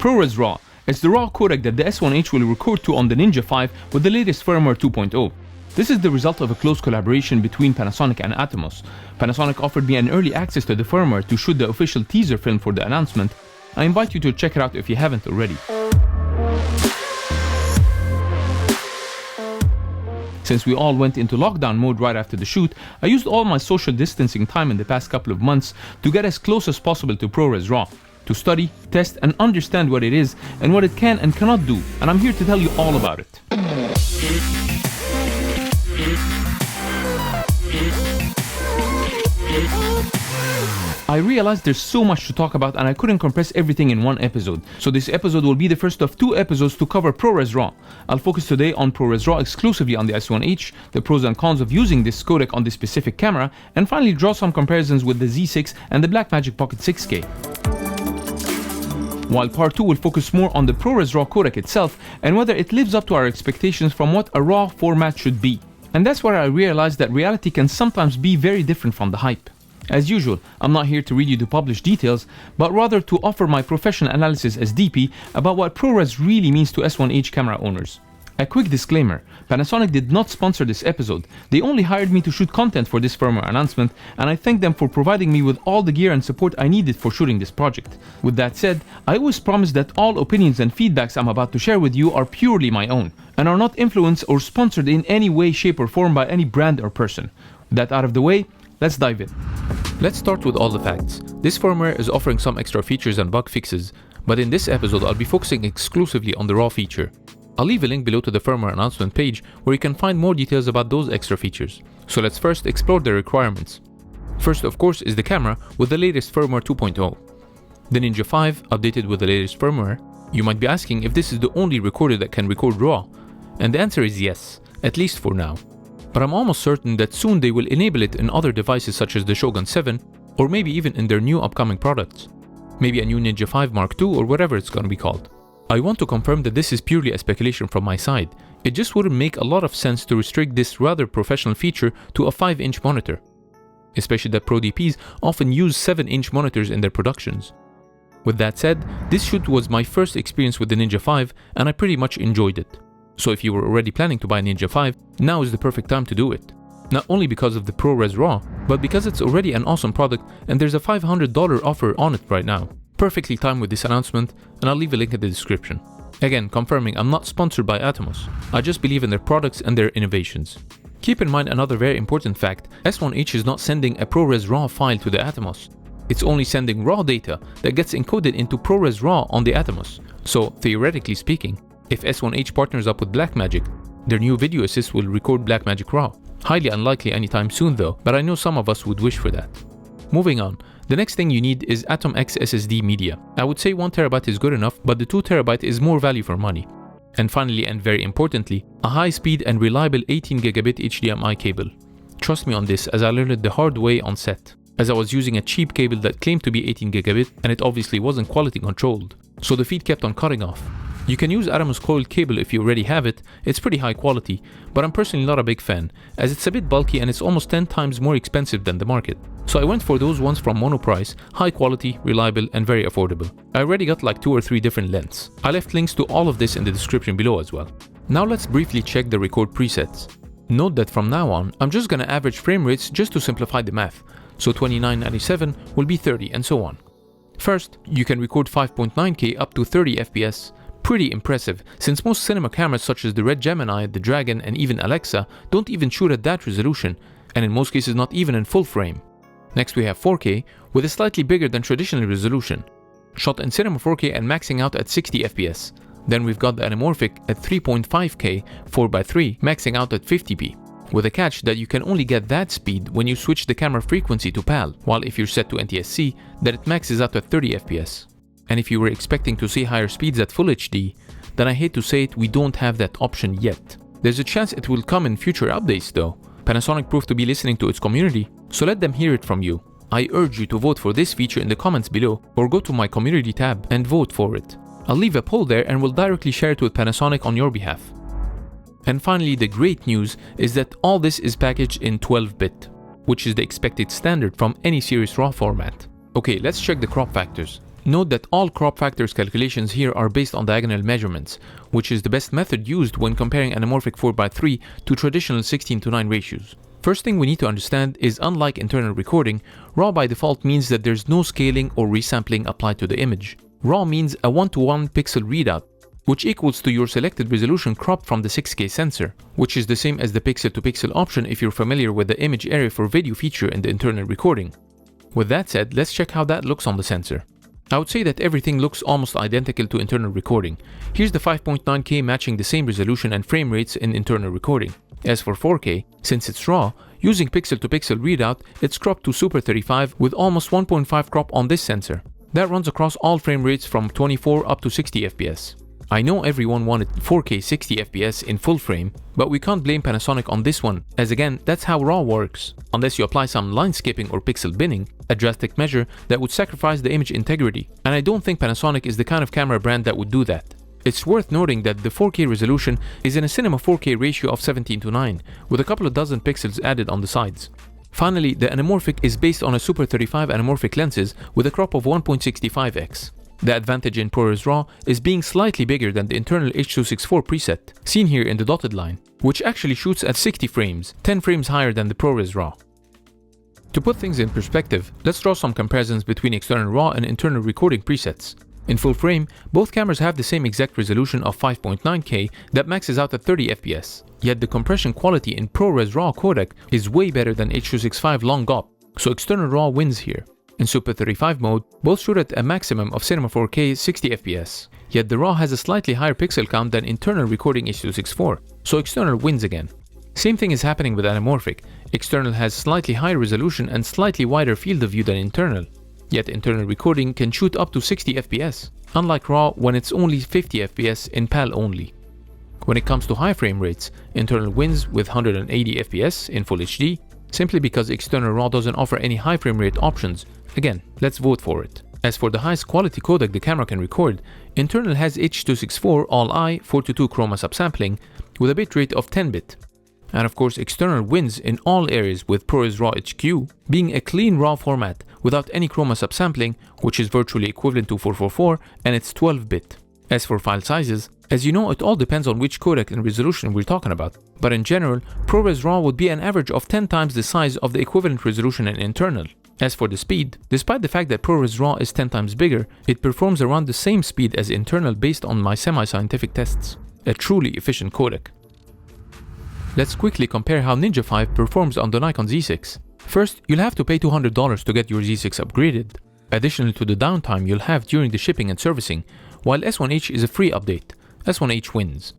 ProRes RAW. It's the RAW codec that the S1H will record to on the Ninja 5 with the latest firmware 2.0. This is the result of a close collaboration between Panasonic and Atomos. Panasonic offered me an early access to the firmware to shoot the official teaser film for the announcement. I invite you to check it out if you haven't already. Since we all went into lockdown mode right after the shoot, I used all my social distancing time in the past couple of months to get as close as possible to ProRes RAW, to study, test, and understand what it is and what it can and cannot do, and I'm here to tell you all about it. I realized there's so much to talk about and I couldn't compress everything in one episode. So this episode will be the first of 2 episodes to cover ProRes RAW. I'll focus today on ProRes RAW exclusively on the S1H, the pros and cons of using this codec on this specific camera, and finally draw some comparisons with the Z6 and the Blackmagic Pocket 6K. While part 2 will focus more on the ProRes RAW codec itself and whether it lives up to our expectations from what a RAW format should be. And that's where I realized that reality can sometimes be very different from the hype. As usual, I'm not here to read you the published details, but rather to offer my professional analysis as DP about what ProRes really means to S1H camera owners. A quick disclaimer, Panasonic did not sponsor this episode. They only hired me to shoot content for this firmware announcement, and I thank them for providing me with all the gear and support I needed for shooting this project. With that said, I always promise that all opinions and feedbacks I'm about to share with you are purely my own, and are not influenced or sponsored in any way, shape or form by any brand or person. With that out of the way, let's dive in. Let's start with all the facts. This firmware is offering some extra features and bug fixes, but in this episode I'll be focusing exclusively on the RAW feature. I'll leave a link below to the firmware announcement page where you can find more details about those extra features. So let's first explore the requirements. First, of course, is the camera with the latest firmware 2.0. The Ninja 5 updated with the latest firmware. You might be asking if this is the only recorder that can record RAW, and the answer is yes, at least for now. But I'm almost certain that soon they will enable it in other devices such as the Shogun 7, or maybe even in their new upcoming products. Maybe a new Ninja 5 Mark II or whatever it's gonna be called. I want to confirm that this is purely a speculation from my side. It just wouldn't make a lot of sense to restrict this rather professional feature to a 5-inch monitor. Especially that Pro DPs often use 7-inch monitors in their productions. With that said, this shoot was my first experience with the Ninja 5 and I pretty much enjoyed it. So if you were already planning to buy a Ninja 5, now is the perfect time to do it. Not only because of the ProRes RAW, but because it's already an awesome product and there's a $500 offer on it right now. Perfectly timed with this announcement, and I'll leave a link in the description. Again, confirming I'm not sponsored by Atomos. I just believe in their products and their innovations. Keep in mind another very important fact, S1H is not sending a ProRes RAW file to the Atomos. It's only sending RAW data that gets encoded into ProRes RAW on the Atomos. So, theoretically speaking, if S1H partners up with Blackmagic, their new video assist will record Blackmagic RAW. Highly unlikely anytime soon though, but I know some of us would wish for that. Moving on, the next thing you need is Atom X SSD media. I would say 1TB is good enough, but the 2TB is more value for money. And finally, and very importantly, a high-speed and reliable 18GB HDMI cable. Trust me on this, as I learned it the hard way on set, as I was using a cheap cable that claimed to be 18GB and it obviously wasn't quality controlled, so the feed kept on cutting off. You can use Atomos coiled cable if you already have it. It's pretty high quality, but I'm personally not a big fan, as it's a bit bulky and it's almost 10 times more expensive than the market. So I went for those ones from Monoprice, high quality, reliable and very affordable. I already got like 2 or 3 different lengths. I left links to all of this in the description below as well. Now let's briefly check the record presets. Note that from now on, I'm just gonna average frame rates just to simplify the math. So 2997 will be 30 and so on. First, you can record 5.9K up to 30 FPS. Pretty impressive, since most cinema cameras such as the Red Gemini, the Dragon and even Alexa don't even shoot at that resolution, and in most cases not even in full frame. Next we have 4K, with a slightly bigger than traditional resolution. Shot in cinema 4K and maxing out at 60 FPS. Then we've got the anamorphic at 3.5K 4x3 maxing out at 50p. With a catch that you can only get that speed when you switch the camera frequency to PAL, while if you're set to NTSC, then it maxes out at 30 FPS. And if you were expecting to see higher speeds at Full HD, then I hate to say it, we don't have that option yet. There's a chance it will come in future updates though. Panasonic proved to be listening to its community, so let them hear it from you. I urge you to vote for this feature in the comments below or go to my community tab and vote for it. I'll leave a poll there and will directly share it with Panasonic on your behalf. And finally, the great news is that all this is packaged in 12-bit, which is the expected standard from any series RAW format. Okay, let's check the crop factors. Note that all crop factors calculations here are based on diagonal measurements, which is the best method used when comparing anamorphic 4:3 to traditional 16:9 ratios. First thing we need to understand is, unlike internal recording, RAW by default means that there's no scaling or resampling applied to the image. RAW means a 1:1 pixel readout, which equals to your selected resolution cropped from the 6K sensor, which is the same as the pixel-to-pixel option if you're familiar with the image array for video feature in the internal recording. With that said, let's check how that looks on the sensor. I would say that everything looks almost identical to internal recording. Here's the 5.9K matching the same resolution and frame rates in internal recording. As for 4K, since it's RAW, using pixel-to-pixel readout, it's cropped to Super 35 with almost 1.5 crop on this sensor. That runs across all frame rates from 24 up to 60 FPS. I know everyone wanted 4K 60 FPS in full frame, but we can't blame Panasonic on this one, as again, that's how RAW works. Unless you apply some line skipping or pixel binning, a drastic measure that would sacrifice the image integrity, and I don't think Panasonic is the kind of camera brand that would do that. It's worth noting that the 4K resolution is in a cinema 4K ratio of 17:9, with a couple of dozen pixels added on the sides. Finally, the anamorphic is based on a Super 35 anamorphic lenses with a crop of 1.65x. The advantage in ProRes RAW is being slightly bigger than the internal H.264 preset, seen here in the dotted line, which actually shoots at 60 frames, 10 frames higher than the ProRes RAW. To put things in perspective, let's draw some comparisons between external RAW and internal recording presets. In full frame, both cameras have the same exact resolution of 5.9K that maxes out at 30 FPS, yet the compression quality in ProRes RAW codec is way better than H.265 long GOP, so external RAW wins here. In Super 35 mode, both shoot at a maximum of Cinema 4K 60 FPS, yet the RAW has a slightly higher pixel count than internal recording H.264, so external wins again. Same thing is happening with anamorphic. External has slightly higher resolution and slightly wider field of view than internal, yet internal recording can shoot up to 60 FPS, unlike RAW when it's only 50 FPS in PAL only. When it comes to high frame rates, internal wins with 180 FPS in Full HD, simply because external RAW doesn't offer any high frame rate options. Again, let's vote for it. As for the highest quality codec the camera can record, internal has H.264 All-I 4:2 chroma subsampling with a bitrate of 10-bit. And of course, external wins in all areas, with ProRes RAW HQ being a clean RAW format without any chroma subsampling, which is virtually equivalent to 444, and it's 12-bit. As for file sizes, as you know, it all depends on which codec and resolution we're talking about, but in general, ProRes RAW would be an average of 10 times the size of the equivalent resolution in internal. As for the speed, despite the fact that ProRes RAW is 10 times bigger, it performs around the same speed as internal based on my semi-scientific tests. A truly efficient codec. Let's quickly compare how Ninja 5 performs on the Nikon Z6. First, you'll have to pay $200 to get your Z6 upgraded, additional to the downtime you'll have during the shipping and servicing, while S1H is a free update. S1H wins.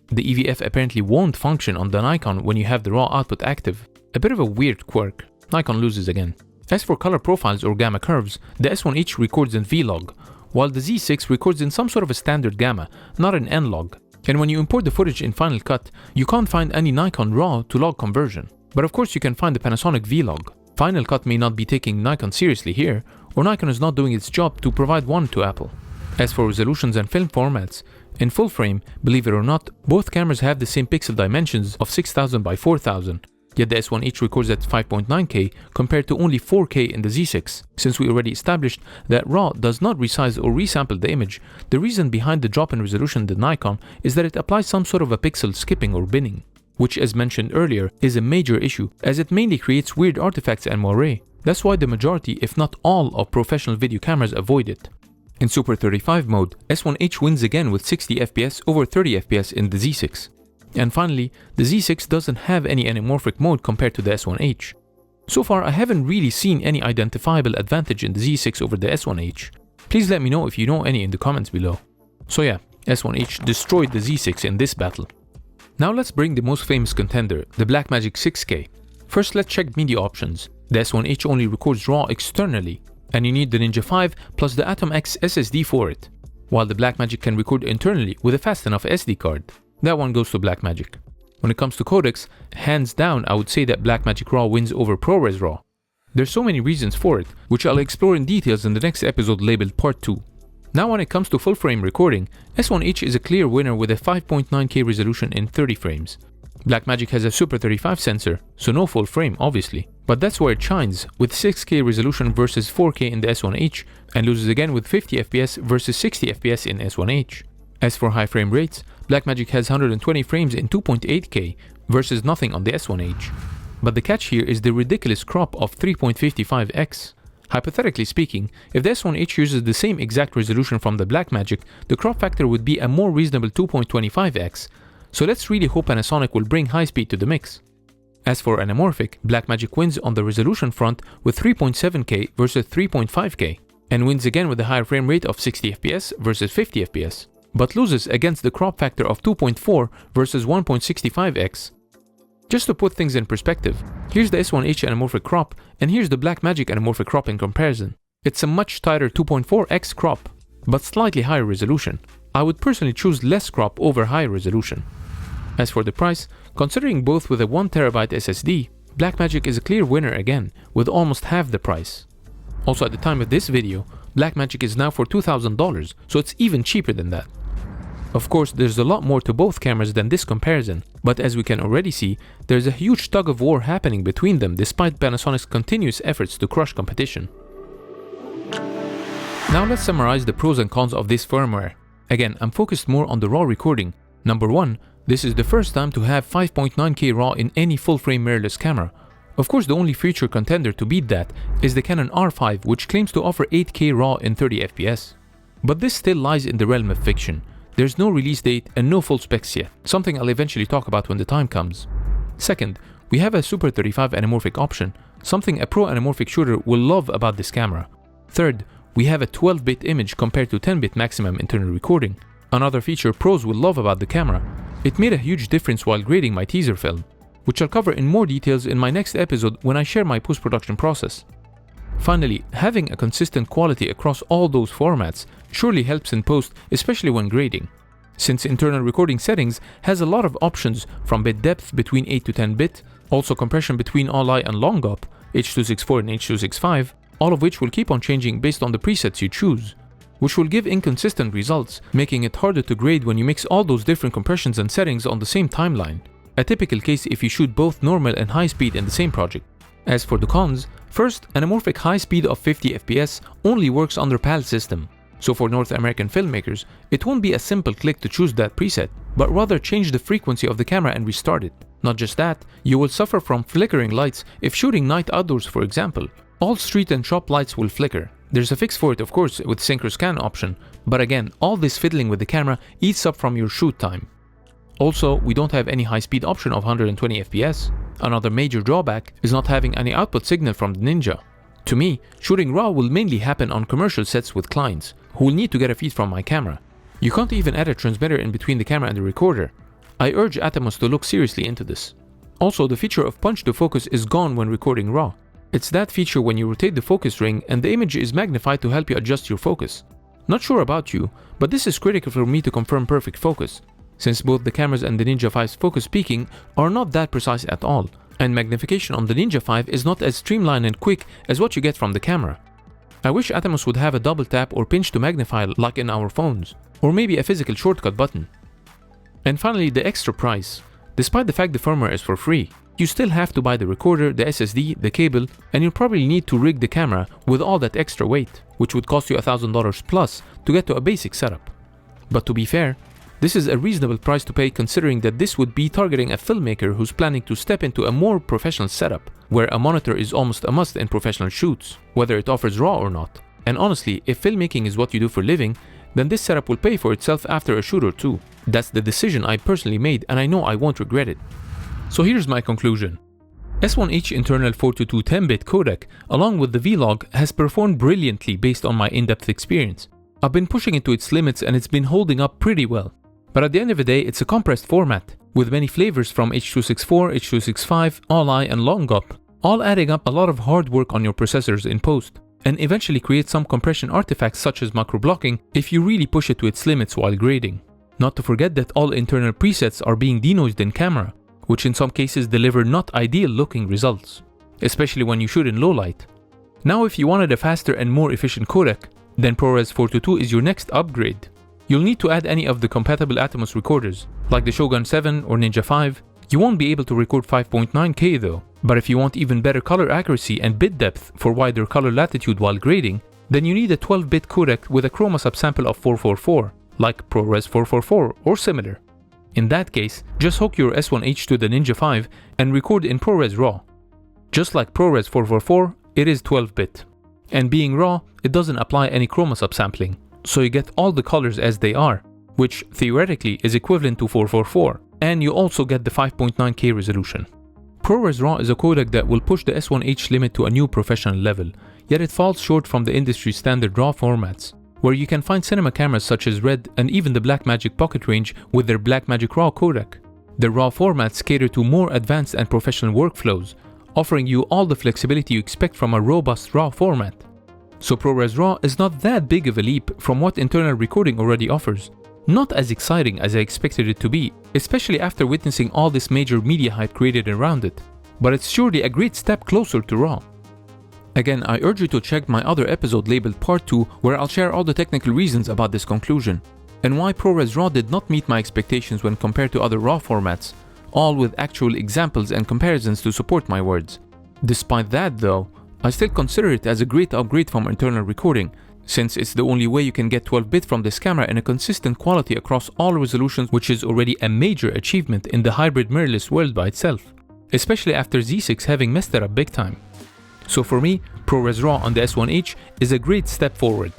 The EVF apparently won't function on the Nikon when you have the RAW output active. A bit of a weird quirk. Nikon loses again. As for color profiles or gamma curves, the S1H records in V-Log, while the Z6 records in some sort of a standard gamma, not in N-Log. And when you import the footage in Final Cut, you can't find any Nikon RAW to log conversion. But of course you can find the Panasonic V-Log. Final Cut may not be taking Nikon seriously here, or Nikon is not doing its job to provide one to Apple. As for resolutions and film formats, in full frame, believe it or not, both cameras have the same pixel dimensions of 6000 by 4000. Yet the S1H records at 5.9K compared to only 4K in the Z6. Since we already established that RAW does not resize or resample the image, the reason behind the drop in resolution in the Nikon is that it applies some sort of a pixel skipping or binning, which, as mentioned earlier, is a major issue as it mainly creates weird artifacts and moire. That's why the majority, if not all, of professional video cameras avoid it. In Super 35 mode, S1H wins again with 60 FPS over 30 FPS in the Z6. And finally, the Z6 doesn't have any anamorphic mode compared to the S1H. So far, I haven't really seen any identifiable advantage in the Z6 over the S1H. Please let me know if you know any in the comments below. So yeah, S1H destroyed the Z6 in this battle. Now let's bring the most famous contender, the Blackmagic 6K. First, let's check media options. The S1H only records RAW externally, and you need the Ninja 5 plus the Atom X SSD for it, while the Blackmagic can record internally with a fast enough SD card. That one goes to Blackmagic. When it comes to codecs, hands down I would say that Blackmagic RAW wins over ProRes RAW. There's so many reasons for it, which I'll explore in details in the next episode labeled Part 2. Now when it comes to full frame recording, S1H is a clear winner with a 5.9K resolution in 30 frames. Blackmagic has a Super 35 sensor, so no full frame obviously, But that's where it shines, with 6K resolution versus 4K in the S1H, and loses again with 50 FPS versus 60 FPS in S1H. As for high frame rates, Blackmagic has 120 frames in 2.8K versus nothing on the S1H. But the catch here is the ridiculous crop of 3.55x. Hypothetically speaking, if the S1H uses the same exact resolution from the Blackmagic, the crop factor would be a more reasonable 2.25x, so let's really hope Panasonic will bring high speed to the mix. As for anamorphic, Blackmagic wins on the resolution front with 3.7K versus 3.5K, and wins again with a higher frame rate of 60 FPS versus 50 FPS, but loses against the crop factor of 2.4 versus 1.65x. Just to put things in perspective, here's the S1H anamorphic crop, and here's the Blackmagic anamorphic crop in comparison. It's a much tighter 2.4x crop, but slightly higher resolution. I would personally choose less crop over higher resolution. As for the price, considering both with a 1TB SSD, Blackmagic is a clear winner again, with almost half the price. Also at the time of this video, Blackmagic is now for $2,000, so it's even cheaper than that. Of course, there's a lot more to both cameras than this comparison, but as we can already see, there's a huge tug of war happening between them despite Panasonic's continuous efforts to crush competition. Now let's summarize the pros and cons of this firmware. Again, I'm focused more on the RAW recording. Number 1, this is the first time to have 5.9K RAW in any full-frame mirrorless camera. Of course, the only future contender to beat that is the Canon R5, which claims to offer 8K RAW in 30 FPS. But this still lies in the realm of fiction. There's no release date and no full specs yet, something I'll eventually talk about when the time comes. Second, we have a Super 35 anamorphic option, something a pro anamorphic shooter will love about this camera. Third, we have a 12-bit image compared to 10-bit maximum internal recording, another feature pros will love about the camera. It made a huge difference while grading my teaser film, which I'll cover in more details in my next episode when I share my post-production process. Finally, having a consistent quality across all those formats surely helps in post, especially when grading, since internal recording settings has a lot of options from bit depth between 8 to 10 bit, also compression between all-I and long-up, H.264 and H.265, all of which will keep on changing based on the presets you choose, which will give inconsistent results, making it harder to grade when you mix all those different compressions and settings on the same timeline, a typical case if you shoot both normal and high speed in the same project. As for the cons, first, anamorphic high speed of 50 FPS only works under PAL system, so for North American filmmakers, it won't be a simple click to choose that preset, but rather change the frequency of the camera and restart it. Not just that, you will suffer from flickering lights if shooting night outdoors, for example. All street and shop lights will flicker. There's a fix for it, of course, with synchro scan option, but again, all this fiddling with the camera eats up from your shoot time. Also, we don't have any high-speed option of 120 FPS. Another major drawback is not having any output signal from the Ninja. To me, shooting RAW will mainly happen on commercial sets with clients, who will need to get a feed from my camera. You can't even add a transmitter in between the camera and the recorder. I urge Atomos to look seriously into this. Also, the feature of punch to focus is gone when recording RAW. It's that feature when you rotate the focus ring and the image is magnified to help you adjust your focus. Not sure about you, but this is critical for me to confirm perfect focus, since both the cameras and the Ninja 5's focus peaking are not that precise at all, and magnification on the Ninja 5 is not as streamlined and quick as what you get from the camera. I wish Atomos would have a double tap or pinch to magnify like in our phones, or maybe a physical shortcut button. And finally, the extra price. Despite the fact the firmware is for free, you still have to buy the recorder, the SSD, the cable, and you'll probably need to rig the camera with all that extra weight, which would cost you $1,000 plus to get to a basic setup. But to be fair, this is a reasonable price to pay considering that this would be targeting a filmmaker who's planning to step into a more professional setup, where a monitor is almost a must in professional shoots, whether it offers RAW or not. And honestly, if filmmaking is what you do for a living, then this setup will pay for itself after a shoot or two. That's the decision I personally made and I know I won't regret it. So here's my conclusion. S1H internal 422 10-bit codec, along with the Vlog, has performed brilliantly based on my in-depth experience. I've been pushing it to its limits and it's been holding up pretty well. But at the end of the day, it's a compressed format, with many flavors from H.264, H.265, all-I and long-up, all adding up a lot of hard work on your processors in post, and eventually create some compression artifacts such as macro blocking if you really push it to its limits while grading. Not to forget that all internal presets are being denoised in camera, which in some cases deliver not ideal looking results, especially when you shoot in low light. Now if you wanted a faster and more efficient codec, then ProRes 422 is your next upgrade. You'll need to add any of the compatible Atomos recorders, like the Shogun 7 or Ninja 5. You won't be able to record 5.9K though, But if you want even better color accuracy and bit depth for wider color latitude while grading, then you need a 12-bit codec with a chroma subsample of 444, like ProRes 444 or similar. In that case, just hook your S1H to the Ninja 5 and record in ProRes RAW. Just like ProRes 444, it is 12-bit. And being RAW, it doesn't apply any chroma subsampling, so you get all the colors as they are, which theoretically is equivalent to 444, and you also get the 5.9K resolution. ProRes RAW is a codec that will push the S1H limit to a new professional level, yet it falls short from the industry standard RAW formats, where you can find cinema cameras such as Red and even the Blackmagic Pocket range with their Blackmagic RAW codec. The RAW formats cater to more advanced and professional workflows, offering you all the flexibility you expect from a robust RAW format. So ProRes RAW is not that big of a leap from what internal recording already offers. Not as exciting as I expected it to be, especially after witnessing all this major media hype created around it, but it's surely a great step closer to RAW. Again, I urge you to check my other episode labeled Part 2, where I'll share all the technical reasons about this conclusion, and why ProRes RAW did not meet my expectations when compared to other RAW formats, all with actual examples and comparisons to support my words. Despite that though, I still consider it as a great upgrade from internal recording, since it's the only way you can get 12-bit from this camera in a consistent quality across all resolutions, which is already a major achievement in the hybrid mirrorless world by itself, especially after Z6 having messed it up big time. So for me, ProRes RAW on the S1H is a great step forward.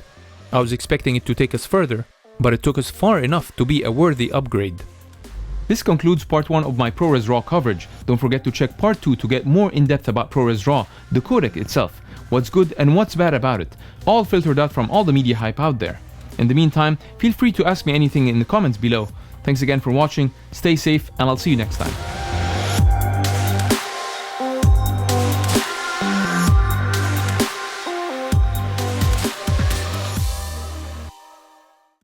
I was expecting it to take us further, but it took us far enough to be a worthy upgrade. This concludes part 1 of my ProRes RAW coverage. Don't forget to check part 2 to get more in-depth about ProRes RAW, the codec itself, what's good and what's bad about it, all filtered out from all the media hype out there. In the meantime, feel free to ask me anything in the comments below. Thanks again for watching, stay safe, and I'll see you next time.